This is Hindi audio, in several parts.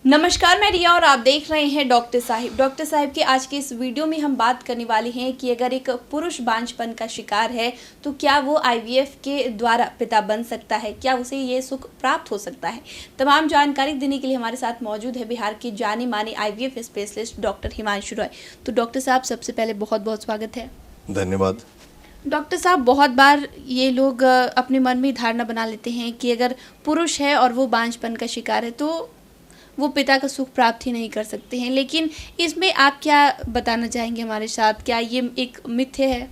नमस्कार, मैं रिया और आप देख रहे हैं डॉक्टर साहिब। डॉक्टर साहिब की आज के इस वीडियो में हम बात करने वाले हैं कि अगर एक पुरुष बांझपन का शिकार है तो क्या वो आईवीएफ के द्वारा पिता बन सकता है, क्या उसे ये सुख प्राप्त हो सकता है। तमाम जानकारी देने के लिए हमारे साथ मौजूद है बिहार के जाने माने IVF specialist doctor Himanshu Roy. तो डॉक्टर साहब, सबसे पहले बहुत बहुत स्वागत है। धन्यवाद। डॉक्टर साहब, बहुत बार ये लोग अपने मन में धारणा बना लेते हैं कि अगर पुरुष है और वो बांझपन का शिकार है तो वो पिता का सुख प्राप्त ही नहीं कर सकते हैं, लेकिन इसमें आप क्या बताना चाहेंगे हमारे साथ? क्या ये एक मिथ्य है?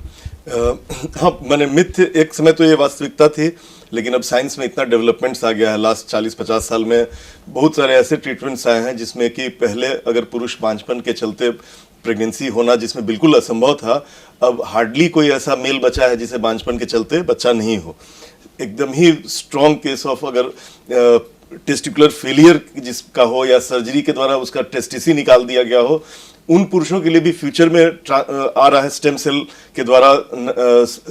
हाँ, मैंने मिथ्य एक समय तो ये वास्तविकता थी, लेकिन अब साइंस में इतना डेवलपमेंट्स आ गया है। लास्ट 40-50 साल में बहुत सारे ऐसे ट्रीटमेंट्स आए हैं जिसमें कि पहले अगर पुरुष बांझपन के चलते प्रेगनेंसी होना जिसमें बिल्कुल असंभव था, अब हार्डली कोई ऐसा मेल बचा है जिसे बांझपन के चलते बच्चा नहीं हो। एकदम ही स्ट्रॉन्ग केस ऑफ अगर टेस्टिकुलर फेलियर जिसका हो या सर्जरी के द्वारा उसका टेस्टिस ही निकाल दिया गया हो, उन पुरुषों के लिए भी फ्यूचर में आ रहा है स्टेम सेल के द्वारा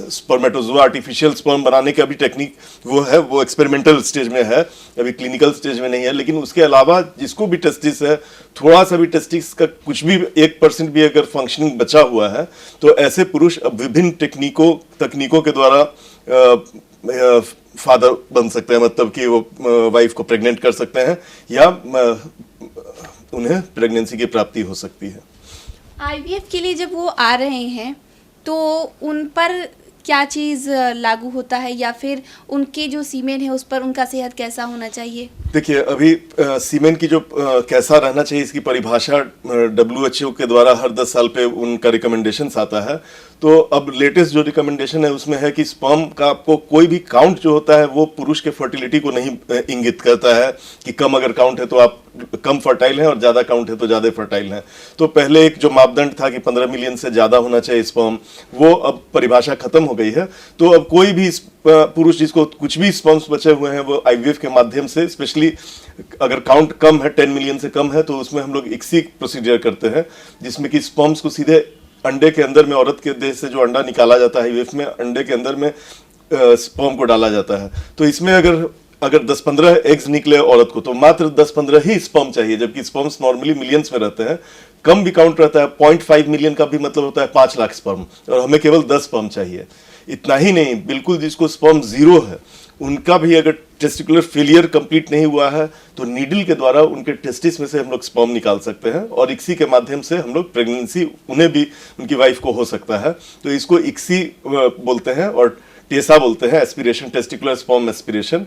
स्पर्मेटोजोआ आर्टिफिशियल स्पर्म बनाने का भी टेक्निक वो है, वो एक्सपेरिमेंटल स्टेज में है, अभी क्लिनिकल स्टेज में नहीं है। लेकिन उसके अलावा जिसको भी टेस्टिस है, थोड़ा सा भी टेस्टिस का कुछ भी 1% भी अगर फंक्शनिंग बचा हुआ है तो ऐसे पुरुष अब विभिन्न तकनीकों के द्वारा फादर बन सकते हैं, मतलब कि वो वाइफ को प्रेग्नेंट कर सकते हैं या उन्हें प्रेगनेंसी की प्राप्ति हो सकती है। आईवीएफ के लिए जब वो आ रहे हैं तो उन पर क्या चीज़ लागू होता है, या फिर उनके जो सीमेन है उस पर उनका सेहत कैसा होना चाहिए? देखिए, अभी सीमेन की जो कैसा रहना चाहिए इसकी परिभाषा WHO के द्वारा हर 10 साल पे उनका रिकमेंडेशंस आता है। तो अब लेटेस्ट जो रिकमेंडेशन है उसमें है कि स्पर्म का आपको कोई भी काउंट जो होता है वो पुरुष के फर्टिलिटी को नहीं इंगित करता है कि कम अगर काउंट है तो आप कम फर्टाइल हैं और ज़्यादा काउंट है तो ज़्यादा फर्टाइल हैं। तो पहले एक जो मापदंड था कि 15 मिलियन से ज़्यादा होना चाहिए स्पर्म, वो अब परिभाषा खत्म हो गई है। तो अब कोई भी पुरुष जिसको कुछ भी स्पर्म्स बचे हुए हैं वो आईवीएफ के माध्यम से, स्पेशली अगर काउंट कम है, 10 मिलियन से कम है, तो उसमें हम लोग इक्सी प्रोसीजर करते हैं जिसमें कि स्पर्म्स को सीधे अंडे के अंदर में, औरत के देह से जो अंडा निकाला जाता है आईवीएफ में, अंडे के अंदर में स्पर्म को डाला जाता है। तो इसमें अगर 10-15 एग्स निकले औरत को तो मात्र 10-15 ही स्पर्म चाहिए, जबकि स्पर्म्स नॉर्मली मिलियंस में रहते हैं। कम भी काउंट रहता है, 0.5 मिलियन का भी मतलब होता है 5 लाख स्पर्म, और हमें केवल 10 स्पर्म चाहिए। इतना ही नहीं, बिल्कुल जिसको स्पर्म जीरो है उनका भी अगर टेस्टिकुलर फेलियर कंप्लीट नहीं हुआ है तो नीडल के द्वारा उनके टेस्टिस में से हम लोग स्पर्म निकाल सकते हैं और इक्सी के माध्यम से हम लोग प्रेगनेंसी उन्हें भी, उनकी वाइफ को हो सकता है। तो इसको इक्सी बोलते हैं और टेसा बोलते हैं, एस्पिरेशन, टेस्टिकुलर स्पर्म एस्पिरेशन।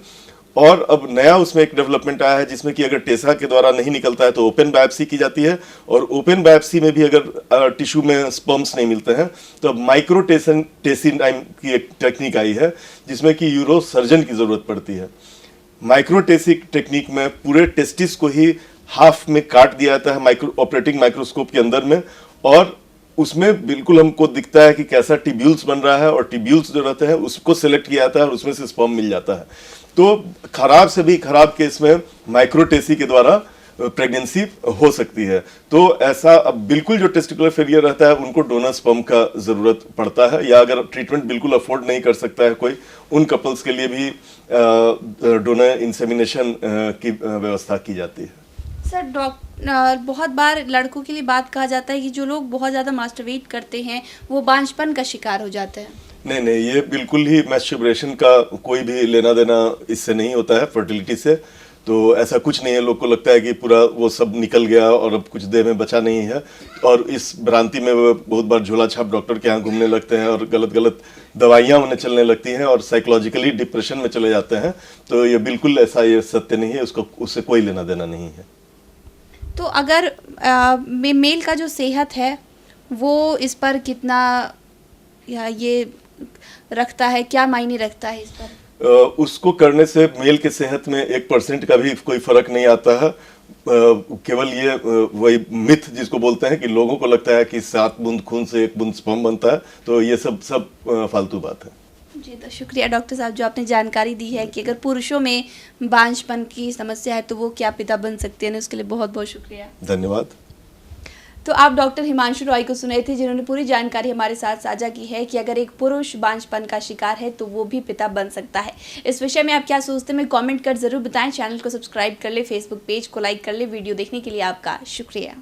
और अब नया उसमें एक डेवलपमेंट आया है जिसमें कि अगर टेसा के द्वारा नहीं निकलता है तो ओपन बायोप्सी की जाती है, और ओपन बायोप्सी में भी अगर टिश्यू में स्पर्म्स नहीं मिलते हैं तो अब माइक्रोटेसी नाम की एक टेक्निक आई है जिसमें कि यूरो सर्जन की जरूरत पड़ती है। माइक्रोटेसी टेक्निक में पूरे टेस्टिस को ही हाफ में काट दिया जाता है ऑपरेटिंग माइक्रोस्कोप के अंदर में, और उसमें बिल्कुल हमको दिखता है कि कैसा टिब्यूल्स बन रहा है, और टिब्यूल्स जो रहते हैं उसको सिलेक्ट किया जाता है और उसमें से स्पर्म मिल जाता है। तो खराब से भी खराब केस में माइक्रोटेसी के द्वारा प्रेगनेंसी हो सकती है। तो ऐसा अब बिल्कुल जो टेस्टिकुलर फेलियर रहता है उनको डोनर स्पर्म का जरूरत पड़ता है, या अगर ट्रीटमेंट बिल्कुल अफोर्ड नहीं कर सकता है कोई, उन कपल्स के लिए भी डोनर इंसेमिनेशन की व्यवस्था की जाती है। सर, बहुत बार लड़कों के लिए बात कहा जाता है कि जो लोग बहुत ज़्यादा मास्टरबेट करते हैं वो बांझपन का शिकार हो जाते हैं। नहीं, ये बिल्कुल ही मैस्टरबेशन का कोई भी लेना देना इससे नहीं होता है, फर्टिलिटी से। तो ऐसा कुछ नहीं है, लोग को लगता है कि पूरा वो सब निकल गया और अब कुछ देह में बचा नहीं है, और इस भ्रांति में वो बहुत बार झोला छाप डॉक्टर के यहाँ घूमने लगते हैं और गलत दवाइयाँ उन्हें चलने लगती हैं और साइकोलॉजिकली डिप्रेशन में चले जाते हैं। तो ये बिल्कुल ऐसा ये सत्य नहीं है, उससे कोई लेना देना नहीं है। तो अगर मेल का जो सेहत है वो इस पर कितना ये रखता है, क्या मायने रखता है इस पर? उसको करने से मेल के सेहत में 1% का भी कोई फर्क नहीं आता है। केवल ये वही मिथ जिसको बोलते हैं कि लोगों को लगता है कि 7 बूंद खून से 1 बूंद स्पर्म बनता है, तो ये सब फालतू बात है। जी, तो शुक्रिया डॉक्टर साहब जो आपने जानकारी दी है कि अगर पुरुषों में बांझपन की समस्या है तो वो क्या पिता बन सकते हैं, उसके लिए बहुत बहुत शुक्रिया। धन्यवाद। तो आप डॉक्टर हिमांशु रॉय को सुने थे, जिन्होंने पूरी जानकारी हमारे साथ साझा की है कि अगर एक पुरुष बांझपन का शिकार है तो वो भी पिता बन सकता है। इस विषय में आप क्या सोचते हैं, कमेंट कर जरूर बताएं। चैनल को सब्सक्राइब कर ले, फेसबुक पेज को लाइक कर ले। वीडियो देखने के लिए आपका शुक्रिया।